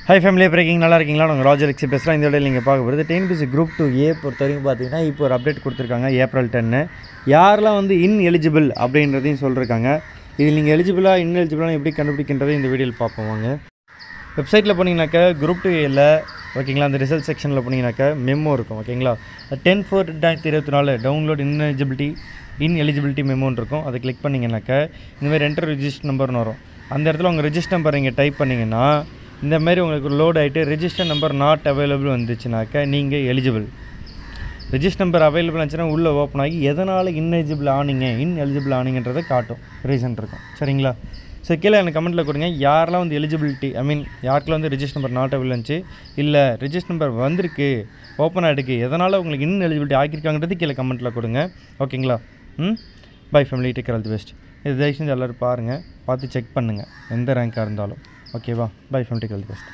High family braking நல்லா இருக்கீங்களா? நாங்கள் ராஜர் எக்ஸி பேசுகிறோம். இந்த வீடியோவில் நீங்கள் பார்க்க போகிறது டிஎன்பிஎஸ்சி குரூப் 2A பொறுத்த வரைக்கும் பார்த்தீங்கன்னா இப்போ ஒரு அப்டேட் கொடுத்துருக்காங்க ஏப்ரல் 10. யாரெல்லாம் வந்து இன்எலிஜிபிள் அப்படின்றதையும் சொல்லியிருக்காங்க. இதில் நீங்கள் எலிஜிபிளாக இன்எலிஜிபிளாக எப்படி கண்டுபிடிக்கின்றதை இந்த வீடியோவில் பார்ப்போம் வாங்க. வெப்சைட்டில் போனீங்கன்னாக்கா குரூப் 2Aல ஓகேங்களா, அந்த ரிசல்ட் செக்ஷனில் போனீங்கன்னாக்கா மெமோ இருக்கும் ஓகேங்களா. 10/4/2024 டவுன்லோட் இன்எலிஜிபிலிட்டி மெமோன்னு இருக்கும். அதை கிளிக் பண்ணிங்கனாக்கா இந்தமாதிரி என்டர் ரிஜிஸ்டர் நம்பர்னு வரும். அந்த இடத்துல உங்கள் ரிஜிஸ்டர் நம்பர் நீங்கள் டைப் பண்ணிங்கன்னா இந்தமாதிரி உங்களுக்கு லோட் ஆகிட்டு ரிஜிஸ்டர் நம்பர் நாட் அவைலபிள் வந்துச்சுனாக்கா நீங்கள் எலிஜிபிள். ரிஜிஸ்டர் நம்பர் அவைலபிள் ஆச்சுன்னா உள்ளே ஓப்பன் ஆகி எதனால் இன்எலிஜிபிள் ஆனீங்கன்றதை காட்டும், ரீசன் இருக்கும் சரிங்களா. ஸோ கீழே எனக்கு கமெண்ட்டில் கொடுங்க யாரெல்லாம் வந்து எலிஜிபிலிட்டி யாருக்கெல்லாம் வந்து ரிஜிஸ்டர் நம்பர் நாட் அவைலபிள் இருந்துச்சு, இல்லை ரிஜிஸ்டர் நம்பர் வந்திருக்கு ஓப்பன் ஆகிடுக்கு, எதனால் உங்களுக்கு இன்எலிஜிபிலிட்டி ஆக்கியிருக்காங்கிறது கீழே கமெண்ட்டில் கொடுங்க ஓகேங்களா. Bye family, take care, all the best. இது தயவு செஞ்சு எல்லோரும் பாருங்கள், பார்த்து செக் பண்ணுங்கள் எந்த ரேங்காக இருந்தாலும் ஓகேவா. Bye family, take care, all the best.